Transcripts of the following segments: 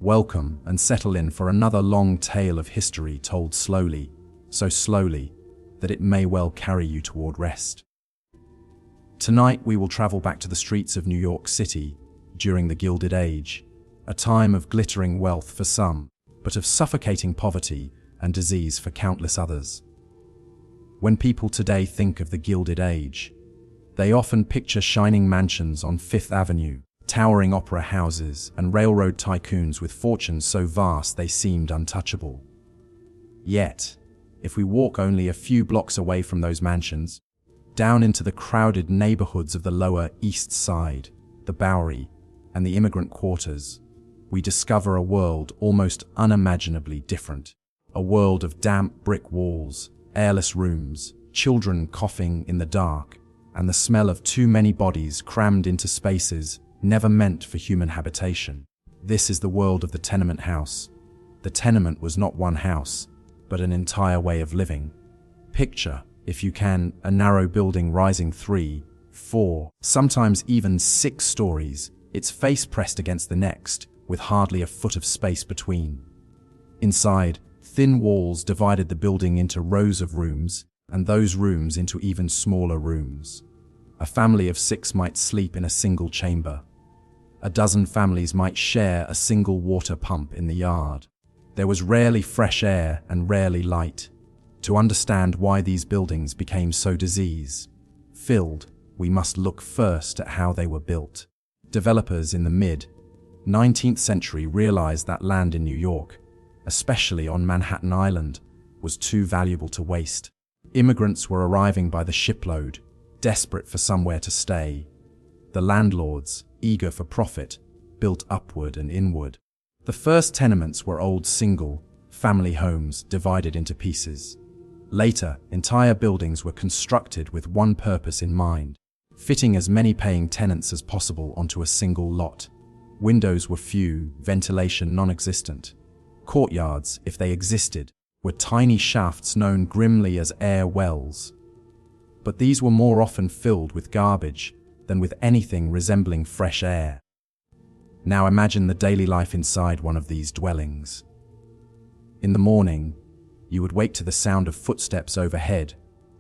Welcome and settle in for another long tale of history told slowly, so slowly that it may well carry you toward rest. Tonight we will travel back to the streets of New York City during the Gilded Age, a time of glittering wealth for some, but of suffocating poverty and disease for countless others. When people today think of the Gilded Age, they often picture shining mansions on Fifth Avenue, towering opera houses, and railroad tycoons with fortunes so vast they seemed untouchable. Yet, if we walk only a few blocks away from those mansions, down into the crowded neighborhoods of the Lower East Side, the Bowery, and the immigrant quarters, we discover a world almost unimaginably different. A world of damp brick walls, airless rooms, children coughing in the dark, and the smell of too many bodies crammed into spaces never meant for human habitation. This is the world of the tenement house. The tenement was not one house, but an entire way of living. Picture, if you can, a narrow building rising 3, 4, sometimes even 6 stories, its face pressed against the next, with hardly a foot of space between. Inside, thin walls divided the building into rows of rooms, and those rooms into even smaller rooms. A family of 6 might sleep in a single chamber. A dozen families might share a single water pump in the yard. There was rarely fresh air and rarely light. To understand why these buildings became so disease-filled, we must look first at how they were built. Developers in the mid-19th century realized that land in New York, especially on Manhattan Island, was too valuable to waste. Immigrants were arriving by the shipload, desperate for somewhere to stay. The landlords, eager for profit, built upward and inward. The first tenements were old single-family homes divided into pieces. Later, entire buildings were constructed with one purpose in mind, fitting as many paying tenants as possible onto a single lot. Windows were few, ventilation non-existent. Courtyards, if they existed, were tiny shafts known grimly as air wells. But these were more often filled with garbage than with anything resembling fresh air. Now imagine the daily life inside one of these dwellings. In the morning, you would wake to the sound of footsteps overhead,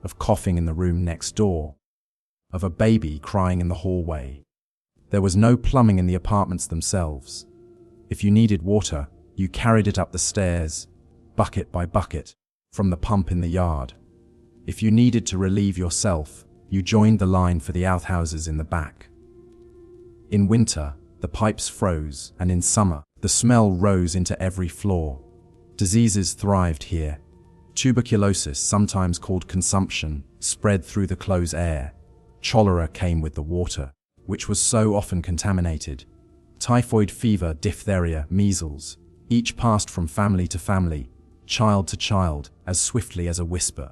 of coughing in the room next door, of a baby crying in the hallway. There was no plumbing in the apartments themselves. If you needed water, you carried it up the stairs, bucket by bucket, from the pump in the yard. If you needed to relieve yourself, you joined the line for the outhouses in the back. In winter, the pipes froze, and in summer, the smell rose into every floor. Diseases thrived here. Tuberculosis, sometimes called consumption, spread through the close air. Cholera came with the water, which was so often contaminated. Typhoid fever, diphtheria, measles, each passed from family to family, child to child, as swiftly as a whisper.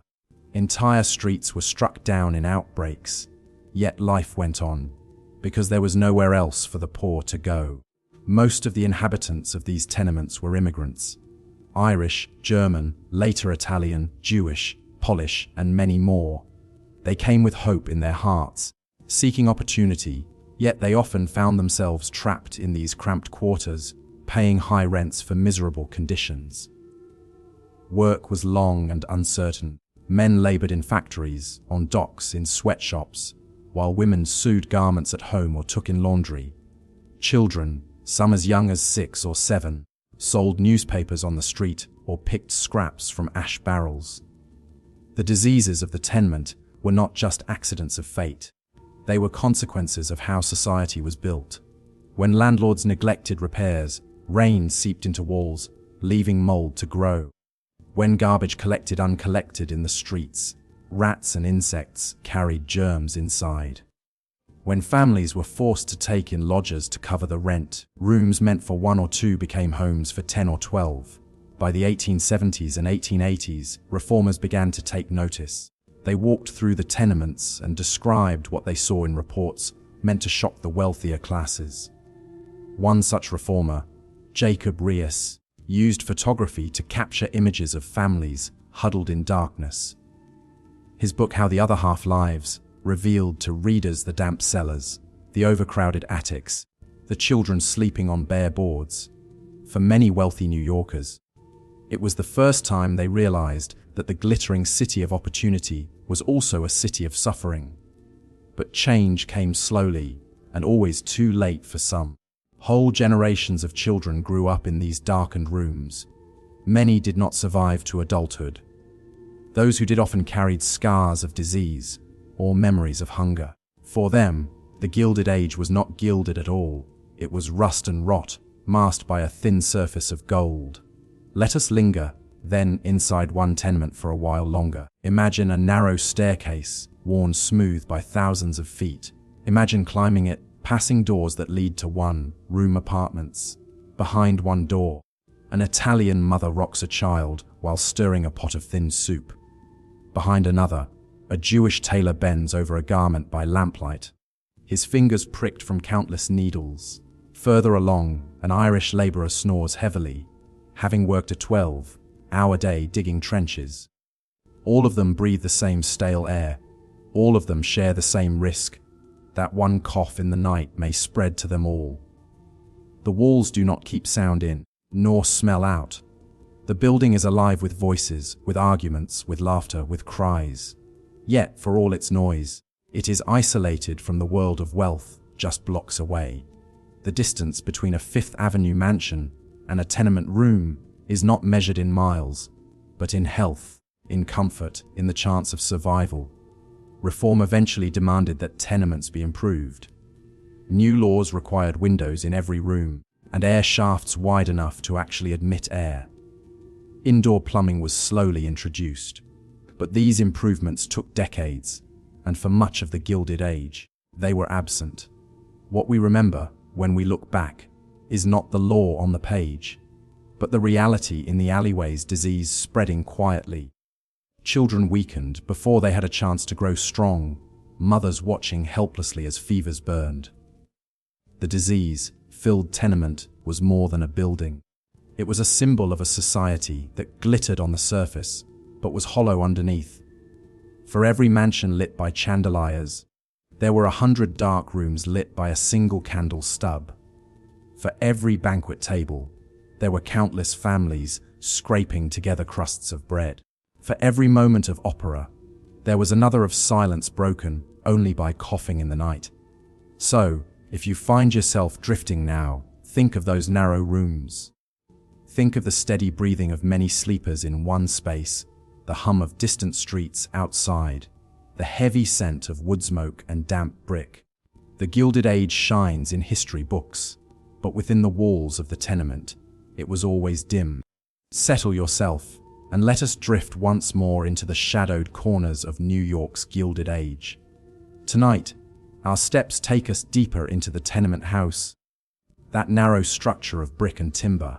Entire streets were struck down in outbreaks, yet life went on, because there was nowhere else for the poor to go. Most of the inhabitants of these tenements were immigrants. Irish, German, later Italian, Jewish, Polish, and many more. They came with hope in their hearts, seeking opportunity, yet they often found themselves trapped in these cramped quarters, paying high rents for miserable conditions. Work was long and uncertain. Men labored in factories, on docks, in sweatshops, while women sewed garments at home or took in laundry. Children, some as young as 6 or 7, sold newspapers on the street or picked scraps from ash barrels. The diseases of the tenement were not just accidents of fate. They were consequences of how society was built. When landlords neglected repairs, rain seeped into walls, leaving mold to grow. When garbage collected uncollected in the streets, rats and insects carried germs inside. When families were forced to take in lodgers to cover the rent, rooms meant for 1 or 2 became homes for 10 or 12. By the 1870s and 1880s, reformers began to take notice. They walked through the tenements and described what they saw in reports meant to shock the wealthier classes. One such reformer, Jacob Riis, used photography to capture images of families huddled in darkness. His book, How the Other Half Lives, revealed to readers the damp cellars, the overcrowded attics, the children sleeping on bare boards. for many wealthy New Yorkers. It was the first time they realized that the glittering city of opportunity was also a city of suffering. But change came slowly, and always too late for some. Whole generations of children grew up in these darkened rooms. Many did not survive to adulthood. Those who did often carried scars of disease or memories of hunger. For them, the Gilded Age was not gilded at all. It was rust and rot, masked by a thin surface of gold. Let us linger, then, inside one tenement for a while longer. Imagine a narrow staircase, worn smooth by thousands of feet. Imagine climbing it, passing doors that lead to one-room apartments. Behind one door, an Italian mother rocks a child while stirring a pot of thin soup. Behind another, a Jewish tailor bends over a garment by lamplight, his fingers pricked from countless needles. Further along, an Irish laborer snores heavily, having worked a 12-hour day digging trenches. All of them breathe the same stale air. All of them share the same risk. That one cough in the night may spread to them all. The walls do not keep sound in, nor smell out. The building is alive with voices, with arguments, with laughter, with cries. Yet, for all its noise, it is isolated from the world of wealth just blocks away. The distance between a Fifth Avenue mansion and a tenement room is not measured in miles, but in health, in comfort, in the chance of survival. Reform eventually demanded that tenements be improved. New laws required windows in every room, and air shafts wide enough to actually admit air. Indoor plumbing was slowly introduced, but these improvements took decades, and for much of the Gilded Age, they were absent. What we remember, when we look back, is not the law on the page, but the reality in the alleyways, disease spreading quietly. Children weakened before they had a chance to grow strong, mothers watching helplessly as fevers burned. The disease-filled tenement was more than a building. It was a symbol of a society that glittered on the surface, but was hollow underneath. For every mansion lit by chandeliers, there were 100 dark rooms lit by a single candle stub. For every banquet table, there were countless families scraping together crusts of bread. For every moment of opera, there was another of silence broken only by coughing in the night. So, if you find yourself drifting now, think of those narrow rooms. Think of the steady breathing of many sleepers in one space, the hum of distant streets outside, the heavy scent of wood smoke and damp brick. The Gilded Age shines in history books, but within the walls of the tenement, it was always dim. Settle yourself, and let us drift once more into the shadowed corners of New York's Gilded Age. Tonight, our steps take us deeper into the tenement house, that narrow structure of brick and timber,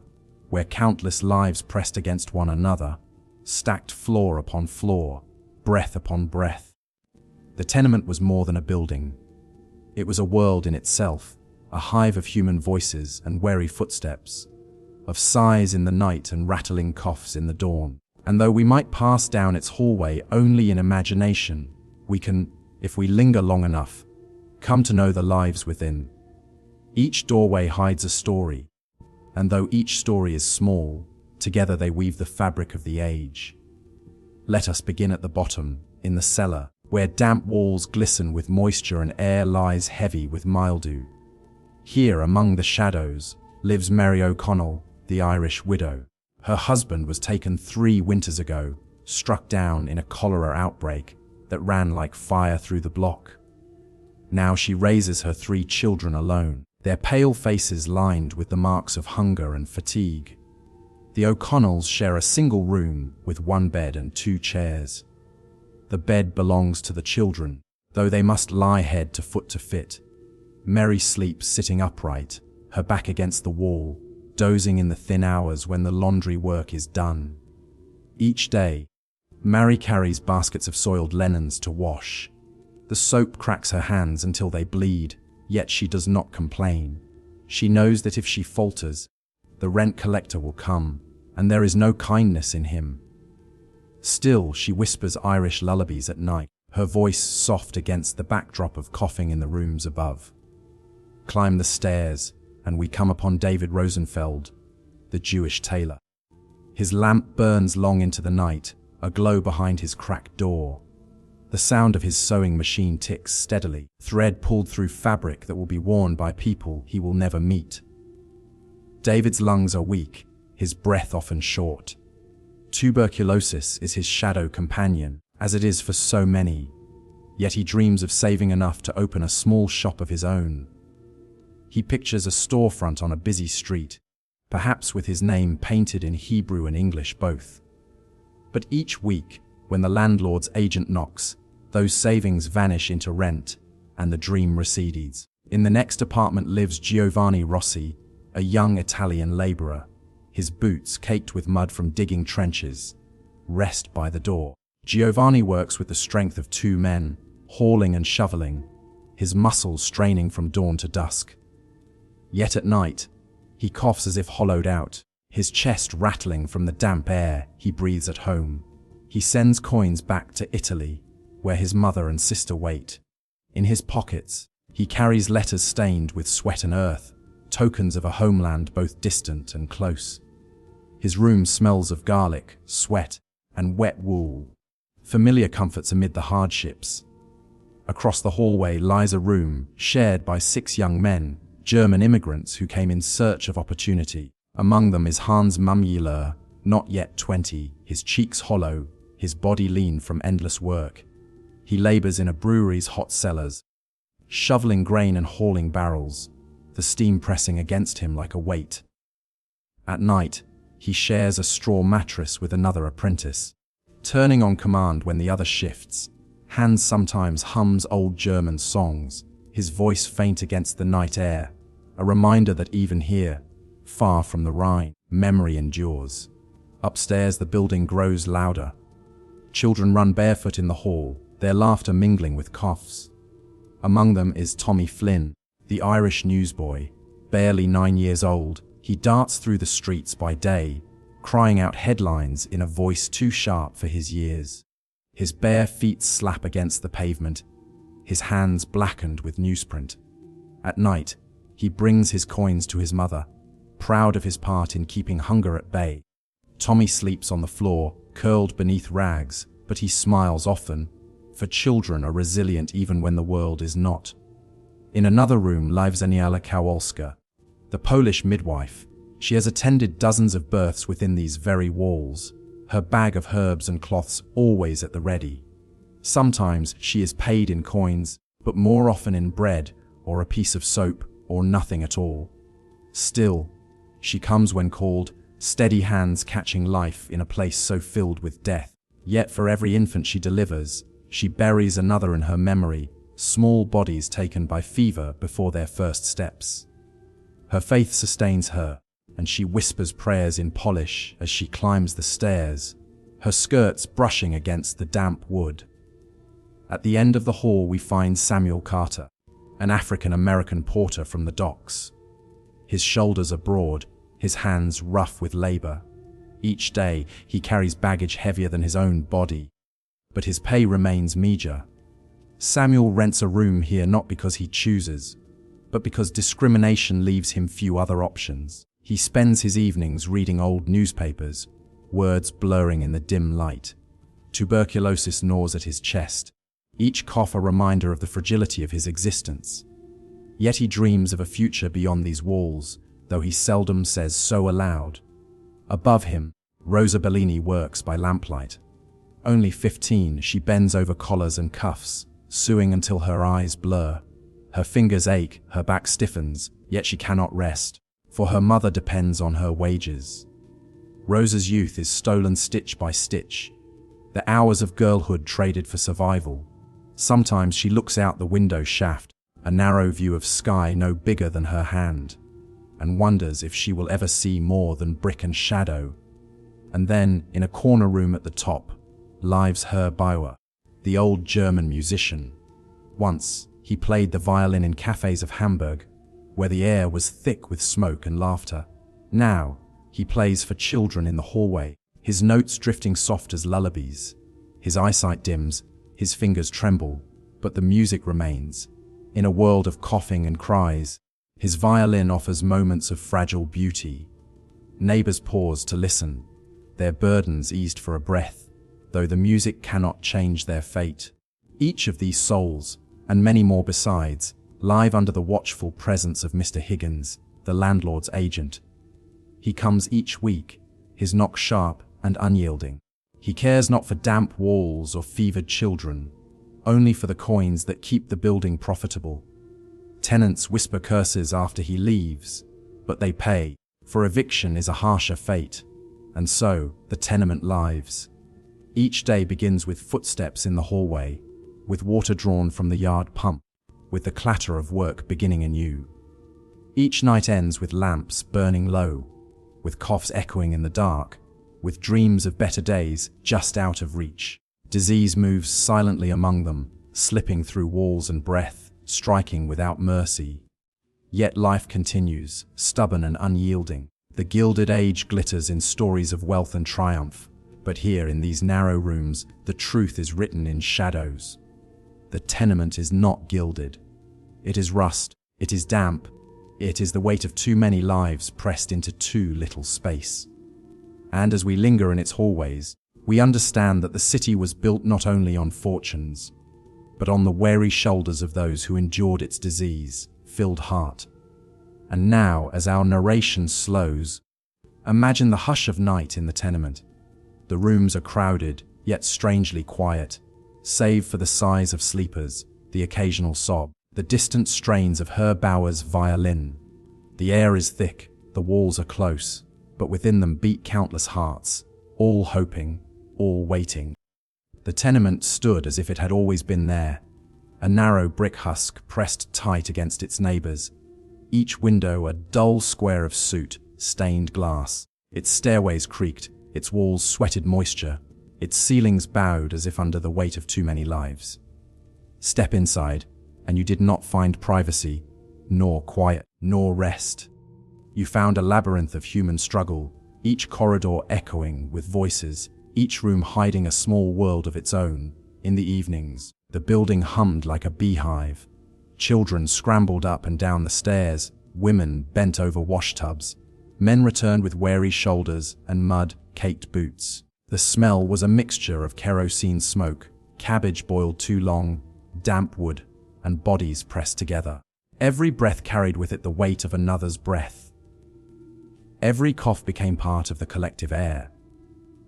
where countless lives pressed against one another, stacked floor upon floor, breath upon breath. The tenement was more than a building. It was a world in itself, a hive of human voices and wary footsteps, of sighs in the night and rattling coughs in the dawn. And though we might pass down its hallway only in imagination, we can, if we linger long enough, come to know the lives within. Each doorway hides a story, and though each story is small, together they weave the fabric of the age. Let us begin at the bottom, in the cellar, where damp walls glisten with moisture and air lies heavy with mildew. Here, among the shadows, lives Mary O'Connell, the Irish widow. Her husband was taken 3 winters ago, struck down in a cholera outbreak that ran like fire through the block. Now she raises her 3 children alone, their pale faces lined with the marks of hunger and fatigue. The O'Connells share a single room with 1 bed and 2 chairs. The bed belongs to the children, though they must lie head to foot to fit. Mary sleeps sitting upright, her back against the wall, dozing in the thin hours when the laundry work is done. Each day, Mary carries baskets of soiled linens to wash. The soap cracks her hands until they bleed, yet she does not complain. She knows that if she falters, the rent collector will come, and there is no kindness in him. Still, she whispers Irish lullabies at night, her voice soft against the backdrop of coughing in the rooms above. Climb the stairs, and we come upon David Rosenfeld, the Jewish tailor. His lamp burns long into the night, a glow behind his cracked door. The sound of his sewing machine ticks steadily, thread pulled through fabric that will be worn by people he will never meet. David's lungs are weak, his breath often short. Tuberculosis is his shadow companion, as it is for so many. Yet he dreams of saving enough to open a small shop of his own. He pictures a storefront on a busy street, perhaps with his name painted in Hebrew and English both. But each week, when the landlord's agent knocks, those savings vanish into rent, and the dream recedes. In the next apartment lives Giovanni Rossi, a young Italian laborer, his boots caked with mud from digging trenches. Rest by the door. Giovanni works with the strength of two men, hauling and shoveling, his muscles straining from dawn to dusk. Yet at night, he coughs as if hollowed out, his chest rattling from the damp air he breathes at home. He sends coins back to Italy, where his mother and sister wait. In his pockets, he carries letters stained with sweat and earth, tokens of a homeland both distant and close. His room smells of garlic, sweat, and wet wool, familiar comforts amid the hardships. Across the hallway lies a room shared by 6 young men, German immigrants who came in search of opportunity. Among them is Hans Müller, not yet 20, his cheeks hollow, his body lean from endless work. He labors in a brewery's hot cellars, shoveling grain and hauling barrels, the steam pressing against him like a weight. At night, he shares a straw mattress with another apprentice, turning on command when the other shifts. Hans sometimes hums old German songs, his voice faint against the night air, a reminder that even here, far from the Rhine, memory endures. Upstairs the building grows louder. Children run barefoot in the hall, their laughter mingling with coughs. Among them is Tommy Flynn, the Irish newsboy. Barely 9 years old, he darts through the streets by day, crying out headlines in a voice too sharp for his years. His bare feet slap against the pavement, his hands blackened with newsprint. At night, he brings his coins to his mother, proud of his part in keeping hunger at bay. Tommy sleeps on the floor, curled beneath rags, but he smiles often, for children are resilient even when the world is not. In another room lives Aniela Kowalska, the Polish midwife. She has attended dozens of births within these very walls, her bag of herbs and cloths always at the ready. Sometimes she is paid in coins, but more often in bread or a piece of soap or nothing at all. Still, she comes when called, steady hands catching life in a place so filled with death. Yet for every infant she delivers, she buries another in her memory, small bodies taken by fever before their first steps. Her faith sustains her, and she whispers prayers in Polish as she climbs the stairs, her skirts brushing against the damp wood. At the end of the hall we find Samuel Carter, an African-American porter from the docks. His shoulders are broad, his hands rough with labor. Each day he carries baggage heavier than his own body, but his pay remains meager. Samuel rents a room here not because he chooses, but because discrimination leaves him few other options. He spends his evenings reading old newspapers, words blurring in the dim light. Tuberculosis gnaws at his chest, each cough a reminder of the fragility of his existence. Yet he dreams of a future beyond these walls, though he seldom says so aloud. Above him, Rosa Bellini works by lamplight. Only 15, she bends over collars and cuffs, sewing until her eyes blur. Her fingers ache, her back stiffens, yet she cannot rest, for her mother depends on her wages. Rosa's youth is stolen stitch by stitch, the hours of girlhood traded for survival. Sometimes she looks out the window shaft, a narrow view of sky no bigger than her hand, and wonders if she will ever see more than brick and shadow. And then, in a corner room at the top, lives Herr Bauer, the old German musician. Once, he played the violin in cafes of Hamburg, where the air was thick with smoke and laughter. Now, he plays for children in the hallway, his notes drifting soft as lullabies. His eyesight dims, his fingers tremble, but the music remains. In a world of coughing and cries, his violin offers moments of fragile beauty. Neighbors pause to listen, their burdens eased for a breath, though the music cannot change their fate. Each of these souls, and many more besides, live under the watchful presence of Mr. Higgins, the landlord's agent. He comes each week, his knock sharp and unyielding. He cares not for damp walls or fevered children, only for the coins that keep the building profitable. Tenants whisper curses after he leaves, but they pay, for eviction is a harsher fate, and so the tenement lives. Each day begins with footsteps in the hallway, with water drawn from the yard pump, with the clatter of work beginning anew. Each night ends with lamps burning low, with coughs echoing in the dark, with dreams of better days just out of reach. Disease moves silently among them, slipping through walls and breath, striking without mercy. Yet life continues, stubborn and unyielding. The Gilded Age glitters in stories of wealth and triumph, but here in these narrow rooms, the truth is written in shadows. The tenement is not gilded. It is rust, it is damp, it is the weight of too many lives pressed into too little space. And as we linger in its hallways, we understand that the city was built not only on fortunes, but on the weary shoulders of those who endured its disease-filled heart. And now, as our narration slows, imagine the hush of night in the tenement. The rooms are crowded, yet strangely quiet, save for the sighs of sleepers, the occasional sob, the distant strains of Herb Bauer's violin. The air is thick, the walls are close, but within them beat countless hearts, all hoping, all waiting. The tenement stood as if it had always been there, a narrow brick husk pressed tight against its neighbors, each window a dull square of soot, stained glass. Its stairways creaked, its walls sweated moisture, its ceilings bowed as if under the weight of too many lives. Step inside, and you did not find privacy, nor quiet, nor rest. You found a labyrinth of human struggle, each corridor echoing with voices, each room hiding a small world of its own. In the evenings, the building hummed like a beehive. Children scrambled up and down the stairs, women bent over washtubs. Men returned with weary shoulders and mud-caked boots. The smell was a mixture of kerosene smoke, cabbage boiled too long, damp wood, and bodies pressed together. Every breath carried with it the weight of another's breath. Every cough became part of the collective air.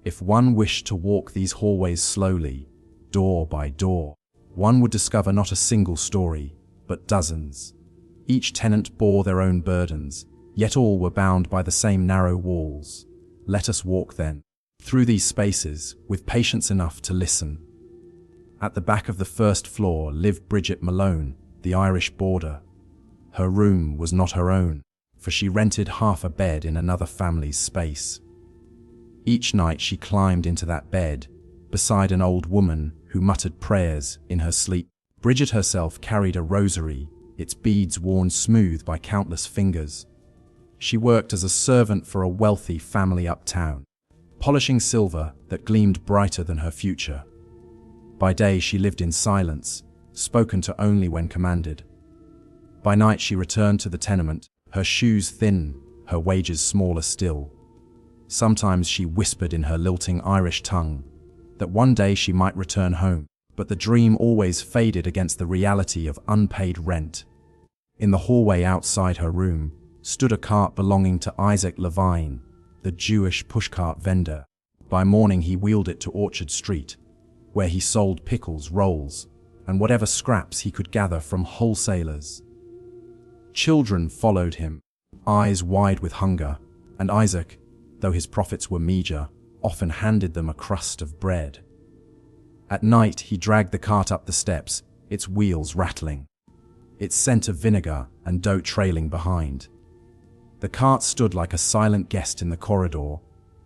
If one wished to walk these hallways slowly, door by door, one would discover not a single story, but dozens. Each tenant bore their own burdens, yet all were bound by the same narrow walls. Let us walk then, through these spaces, with patience enough to listen. At the back of the first floor lived Bridget Malone, the Irish boarder. Her room was not her own, for she rented half a bed in another family's space. Each night she climbed into that bed, beside an old woman who muttered prayers in her sleep. Bridget herself carried a rosary, its beads worn smooth by countless fingers. She worked as a servant for a wealthy family uptown, polishing silver that gleamed brighter than her future. By day she lived in silence, spoken to only when commanded. By night she returned to the tenement, her shoes thin, her wages smaller still. Sometimes she whispered in her lilting Irish tongue that one day she might return home, but the dream always faded against the reality of unpaid rent. In the hallway outside her room stood a cart belonging to Isaac Levine, the Jewish pushcart vendor. By morning he wheeled it to Orchard Street, where he sold pickles, rolls, and whatever scraps he could gather from wholesalers. Children followed him, eyes wide with hunger, and Isaac, though his profits were meager, often handed them a crust of bread. At night he dragged the cart up the steps, its wheels rattling, its scent of vinegar and dough trailing behind. The cart stood like a silent guest in the corridor,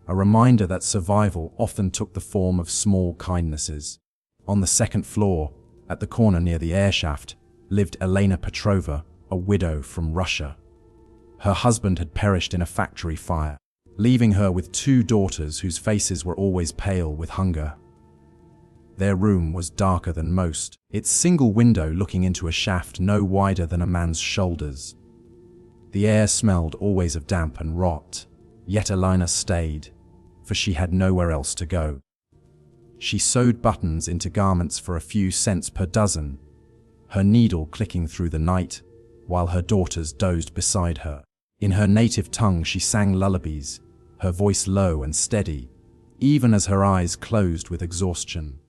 a reminder that survival often took the form of small kindnesses. On the second floor, at the corner near the airshaft, lived Elena Petrova, a widow from Russia. Her husband had perished in a factory fire, leaving her with two daughters whose faces were always pale with hunger. Their room was darker than most, its single window looking into a shaft no wider than a man's shoulders. The air smelled always of damp and rot, Yet Elena stayed, for she had nowhere else to go. She sewed buttons into garments for a few cents per dozen, her needle clicking through the night, while her daughters dozed beside her. In her native tongue she sang lullabies, her voice low and steady, even as her eyes closed with exhaustion.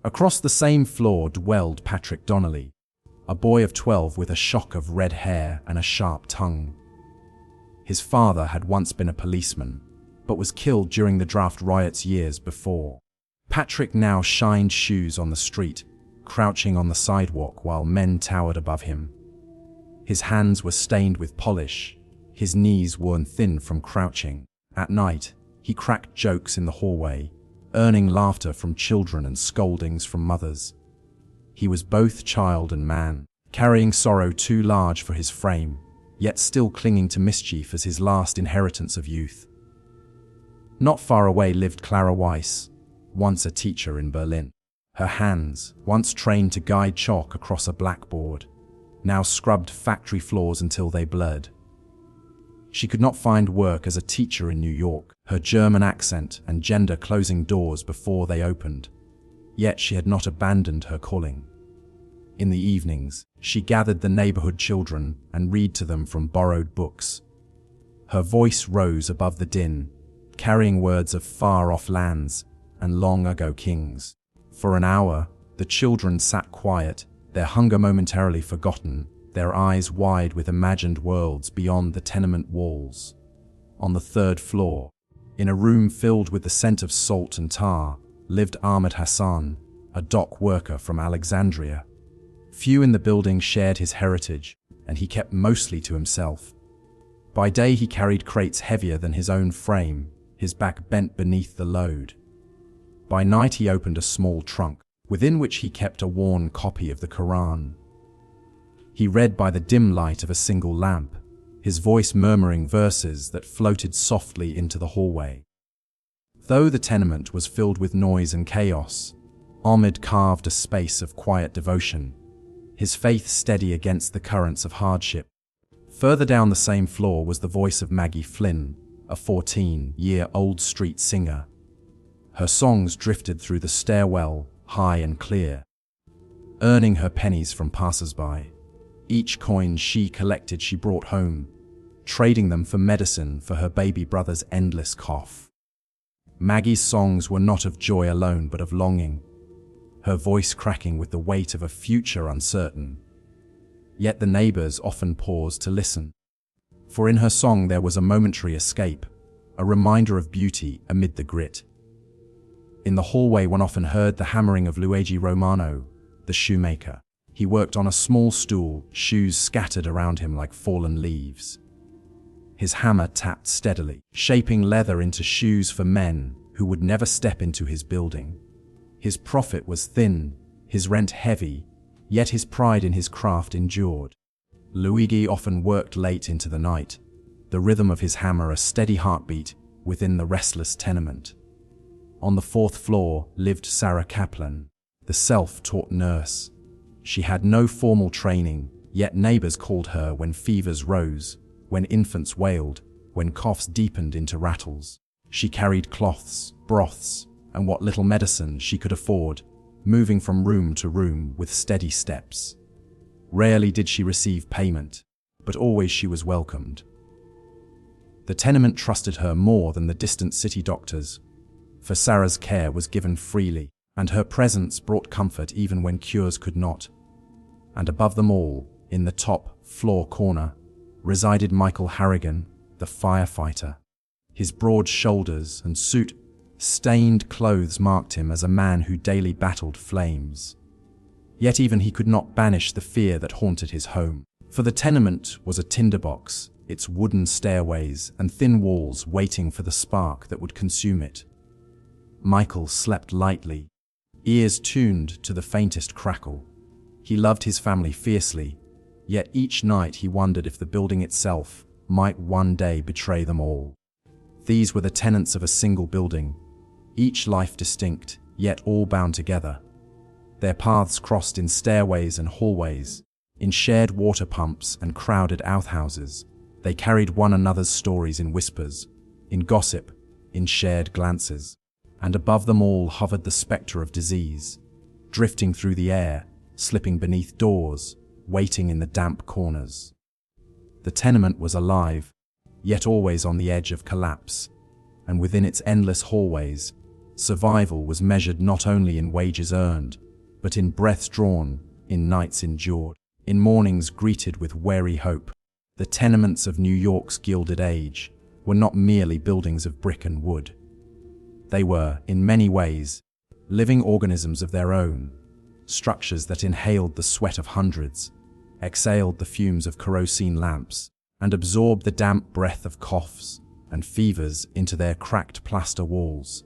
Across the same floor dwelled Patrick Donnelly, a boy of 12 with a shock of red hair and a sharp tongue. His father had once been a policeman, but was killed during the draft riots years before. Patrick now shined shoes on the street, crouching on the sidewalk while men towered above him. His hands were stained with polish, his knees worn thin from crouching. At night, he cracked jokes in the hallway, earning laughter from children and scoldings from mothers. He was both child and man, carrying sorrow too large for his frame, yet still clinging to mischief as his last inheritance of youth. Not far away lived Clara Weiss, once a teacher in Berlin. Her hands, once trained to guide chalk across a blackboard, now scrubbed factory floors until they blurred. She could not find work as a teacher in New York, her German accent and gender closing doors before they opened. Yet she had not abandoned her calling. In the evenings, she gathered the neighborhood children and read to them from borrowed books. Her voice rose above the din, carrying words of far-off lands and long-ago kings. For an hour, the children sat quiet, their hunger momentarily forgotten, their eyes wide with imagined worlds beyond the tenement walls. On the third floor, in a room filled with the scent of salt and tar, lived Ahmed Hassan, a dock worker from Alexandria. Few in the building shared his heritage, and he kept mostly to himself. By day he carried crates heavier than his own frame, his back bent beneath the load. By night he opened a small trunk, within which he kept a worn copy of the Quran. He read by the dim light of a single lamp, his voice murmuring verses that floated softly into the hallway. Though the tenement was filled with noise and chaos, Ahmed carved a space of quiet devotion, his faith steady against the currents of hardship. Further down the same floor was the voice of Maggie Flynn, a 14-year-old street singer. Her songs drifted through the stairwell, high and clear, earning her pennies from passers-by. Each coin she collected she brought home, trading them for medicine for her baby brother's endless cough. Maggie's songs were not of joy alone but of longing, her voice cracking with the weight of a future uncertain. Yet the neighbors often paused to listen, for in her song there was a momentary escape, a reminder of beauty amid the grit. In the hallway one often heard the hammering of Luigi Romano, the shoemaker. He worked on a small stool, shoes scattered around him like fallen leaves. His hammer tapped steadily, shaping leather into shoes for men who would never step into his building. His profit was thin, his rent heavy, yet his pride in his craft endured. Luigi often worked late into the night, the rhythm of his hammer a steady heartbeat within the restless tenement. On the fourth floor lived Sarah Kaplan, the self-taught nurse. She had no formal training, yet neighbors called her when fevers rose, when infants wailed, when coughs deepened into rattles. She carried cloths, broths, and what little medicine she could afford, moving from room to room with steady steps. Rarely did she receive payment, but always she was welcomed. The tenement trusted her more than the distant city doctors, for Sarah's care was given freely, and her presence brought comfort even when cures could not. And above them all, in the top floor corner, resided Michael Harrigan, the firefighter. His broad shoulders and soot-stained clothes marked him as a man who daily battled flames. Yet even he could not banish the fear that haunted his home, for the tenement was a tinderbox, its wooden stairways and thin walls waiting for the spark that would consume it. Michael slept lightly, ears tuned to the faintest crackle. He loved his family fiercely, yet each night he wondered if the building itself might one day betray them all. These were the tenants of a single building, each life distinct, yet all bound together. Their paths crossed in stairways and hallways, in shared water pumps and crowded outhouses. They carried one another's stories in whispers, in gossip, in shared glances. And above them all hovered the spectre of disease, drifting through the air, slipping beneath doors, waiting in the damp corners. The tenement was alive, yet always on the edge of collapse, and within its endless hallways, survival was measured not only in wages earned, but in breaths drawn, in nights endured, in mornings greeted with wary hope. The tenements of New York's Gilded Age were not merely buildings of brick and wood. They were, in many ways, living organisms of their own, structures that inhaled the sweat of hundreds, exhaled the fumes of kerosene lamps, and absorbed the damp breath of coughs and fevers into their cracked plaster walls.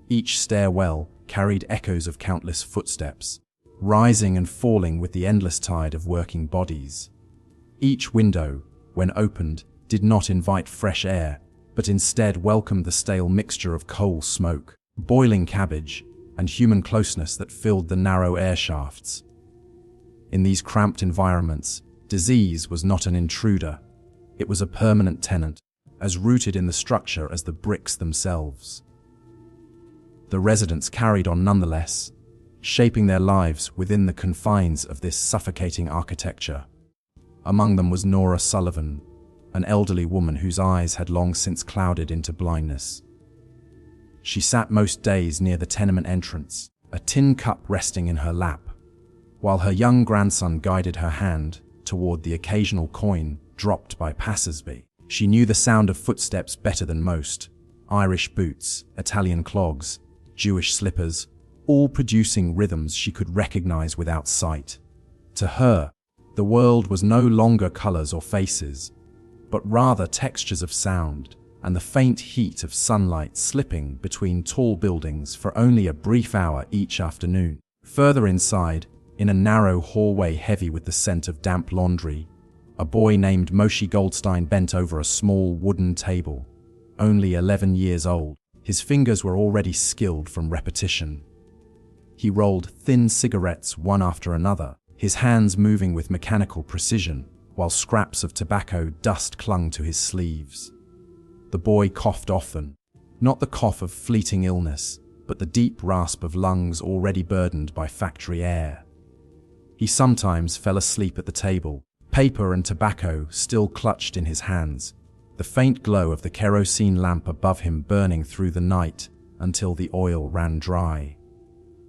Each stairwell carried echoes of countless footsteps, rising and falling with the endless tide of working bodies. Each window, when opened, did not invite fresh air, but instead welcomed the stale mixture of coal smoke, boiling cabbage, and human closeness that filled the narrow airshafts. In these cramped environments, disease was not an intruder. It was a permanent tenant, as rooted in the structure as the bricks themselves. The residents carried on nonetheless, shaping their lives within the confines of this suffocating architecture. Among them was Nora Sullivan, an elderly woman whose eyes had long since clouded into blindness. She sat most days near the tenement entrance, a tin cup resting in her lap, while her young grandson guided her hand toward the occasional coin dropped by passers-by. She knew the sound of footsteps better than most: Irish boots, Italian clogs, Jewish slippers, all producing rhythms she could recognize without sight. To her, the world was no longer colors or faces, but rather textures of sound and the faint heat of sunlight slipping between tall buildings for only a brief hour each afternoon. Further inside, in a narrow hallway heavy with the scent of damp laundry, a boy named Moshe Goldstein bent over a small wooden table. Only 11 years old, his fingers were already skilled from repetition. He rolled thin cigarettes one after another, his hands moving with mechanical precision, while scraps of tobacco dust clung to his sleeves. The boy coughed often, not the cough of fleeting illness, but the deep rasp of lungs already burdened by factory air. He sometimes fell asleep at the table, paper and tobacco still clutched in his hands, the faint glow of the kerosene lamp above him burning through the night until the oil ran dry.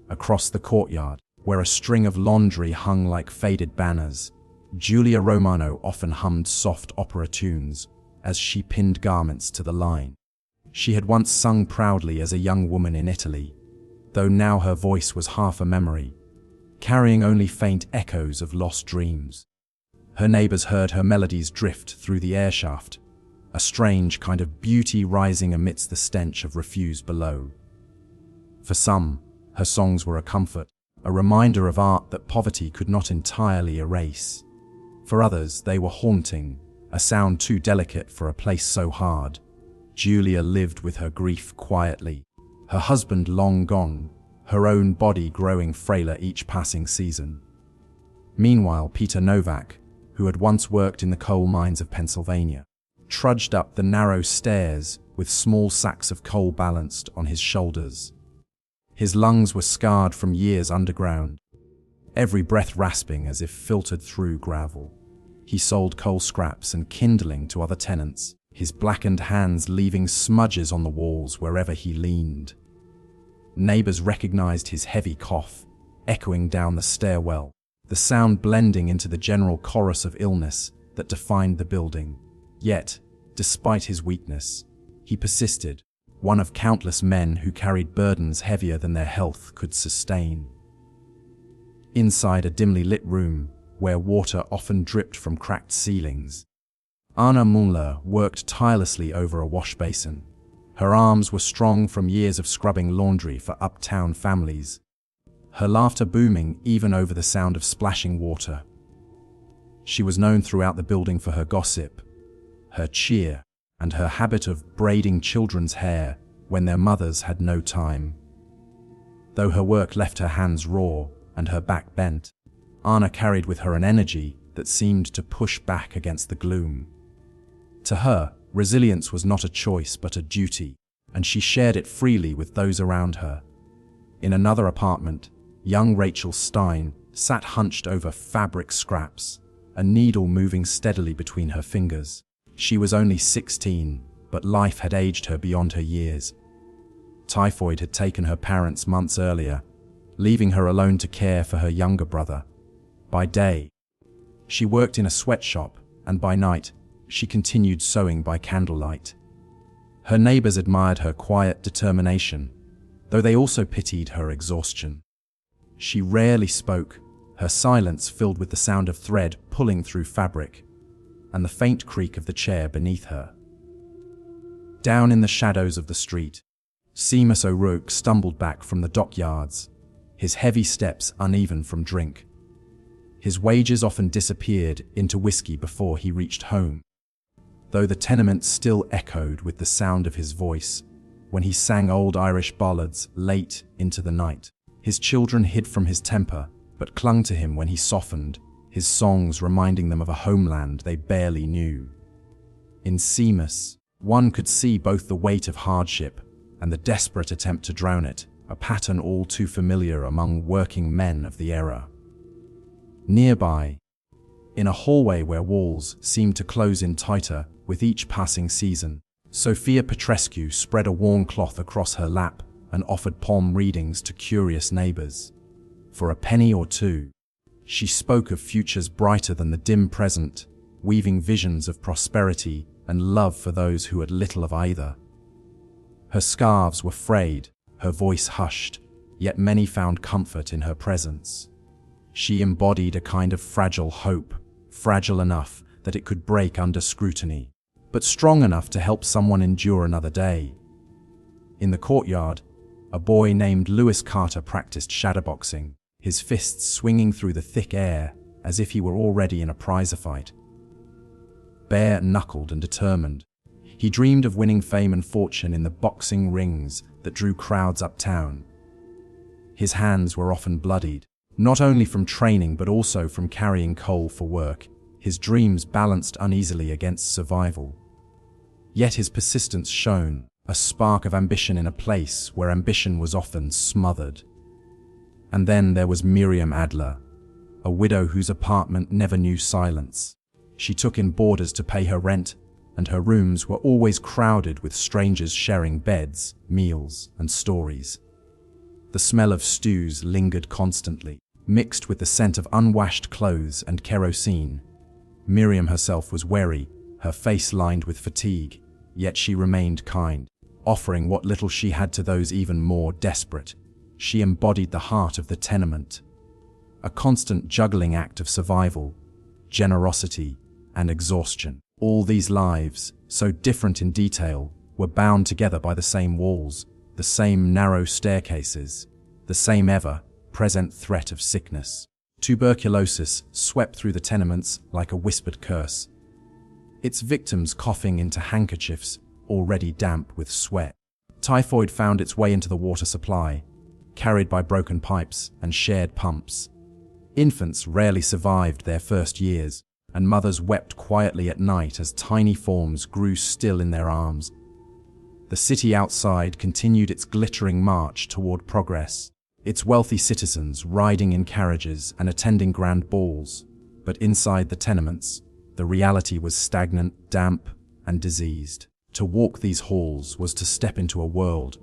Across the courtyard, where a string of laundry hung like faded banners, Julia Romano often hummed soft opera tunes as she pinned garments to the line. She had once sung proudly as a young woman in Italy, though now her voice was half a memory, carrying only faint echoes of lost dreams. Her neighbors heard her melodies drift through the airshaft, a strange kind of beauty rising amidst the stench of refuse below. For some, her songs were a comfort, a reminder of art that poverty could not entirely erase. For others, they were haunting, a sound too delicate for a place so hard. Julia lived with her grief quietly, her husband long gone, her own body growing frailer each passing season. Meanwhile, Peter Novak, who had once worked in the coal mines of Pennsylvania, trudged up the narrow stairs with small sacks of coal balanced on his shoulders. His lungs were scarred from years underground, every breath rasping as if filtered through gravel. He sold coal scraps and kindling to other tenants, his blackened hands leaving smudges on the walls wherever he leaned. Neighbors recognized his heavy cough, echoing down the stairwell, the sound blending into the general chorus of illness that defined the building. Yet, despite his weakness, he persisted, one of countless men who carried burdens heavier than their health could sustain. Inside a dimly lit room, where water often dripped from cracked ceilings, Anna Muller worked tirelessly over a wash basin. Her arms were strong from years of scrubbing laundry for uptown families, her laughter booming even over the sound of splashing water. She was known throughout the building for her gossip, her cheer, and her habit of braiding children's hair when their mothers had no time. Though her work left her hands raw and her back bent, Anna carried with her an energy that seemed to push back against the gloom. To her, Resilience was not a choice but a duty, and she shared it freely with those around her. In another apartment, young Rachel Stein sat hunched over fabric scraps, a needle moving steadily between her fingers. She was only 16, but life had aged her beyond her years. Typhoid had taken her parents months earlier, leaving her alone to care for her younger brother. By day, she worked in a sweatshop, and by night, she continued sewing by candlelight. Her neighbors admired her quiet determination, though they also pitied her exhaustion. She rarely spoke, her silence filled with the sound of thread pulling through fabric, and the faint creak of the chair beneath her. Down in the shadows of the street, Seamus O'Rourke stumbled back from the dockyards, his heavy steps uneven from drink. His wages often disappeared into whiskey before he reached home, though the tenements still echoed with the sound of his voice when he sang old Irish ballads late into the night. His children hid from his temper, but clung to him when he softened, his songs reminding them of a homeland they barely knew. In Seamus, one could see both the weight of hardship and the desperate attempt to drown it, a pattern all too familiar among working men of the era. Nearby, in a hallway where walls seemed to close in tighter with each passing season, Sophia Petrescu spread a worn cloth across her lap and offered palm readings to curious neighbors. For a penny or two, she spoke of futures brighter than the dim present, weaving visions of prosperity and love for those who had little of either. Her scarves were frayed, her voice hushed, yet many found comfort in her presence. She embodied a kind of fragile hope, fragile enough that it could break under scrutiny, but strong enough to help someone endure another day. In the courtyard, a boy named Lewis Carter practiced shadowboxing, his fists swinging through the thick air as if he were already in a prize fight. Bare-knuckled and determined, he dreamed of winning fame and fortune in the boxing rings that drew crowds uptown. His hands were often bloodied, not only from training but also from carrying coal for work, his dreams balanced uneasily against survival. Yet his persistence shone, a spark of ambition in a place where ambition was often smothered. And then there was Miriam Adler, a widow whose apartment never knew silence. She took in boarders to pay her rent, and her rooms were always crowded with strangers sharing beds, meals, and stories. The smell of stews lingered constantly, mixed with the scent of unwashed clothes and kerosene. Miriam herself was weary, her face lined with fatigue, yet she remained kind, offering what little she had to those even more desperate. She embodied the heart of the tenement, a constant juggling act of survival, generosity, and exhaustion. All these lives, so different in detail, were bound together by the same walls, the same narrow staircases, the same ever-present threat of sickness. Tuberculosis swept through the tenements like a whispered curse, its victims coughing into handkerchiefs already damp with sweat. Typhoid found its way into the water supply, carried by broken pipes and shared pumps. Infants rarely survived their first years, and mothers wept quietly at night as tiny forms grew still in their arms. The city outside continued its glittering march toward progress, its wealthy citizens riding in carriages and attending grand balls. But inside the tenements, the reality was stagnant, damp, and diseased. To walk these halls was to step into a world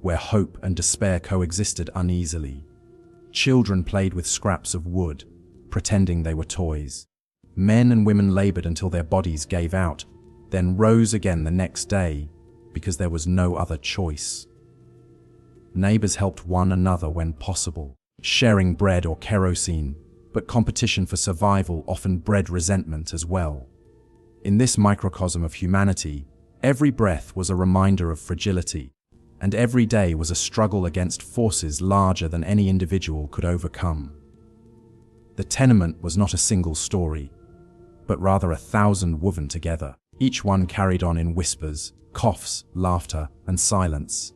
where hope and despair coexisted uneasily. Children played with scraps of wood, pretending they were toys. Men and women labored until their bodies gave out, then rose again the next day because there was no other choice. Neighbors helped one another when possible, sharing bread or kerosene, but competition for survival often bred resentment as well. In this microcosm of humanity, every breath was a reminder of fragility, and every day was a struggle against forces larger than any individual could overcome. The tenement was not a single story, but rather 1,000 woven together. Each one carried on in whispers, coughs, laughter, and silence.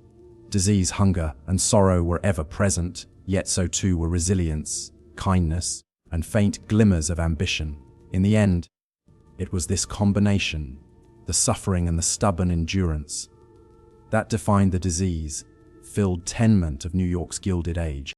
Disease, hunger, and sorrow were ever present, yet so too were resilience, kindness, and faint glimmers of ambition. In the end, it was this combination, the suffering and the stubborn endurance. That defined the disease-filled tenement of New York's Gilded Age.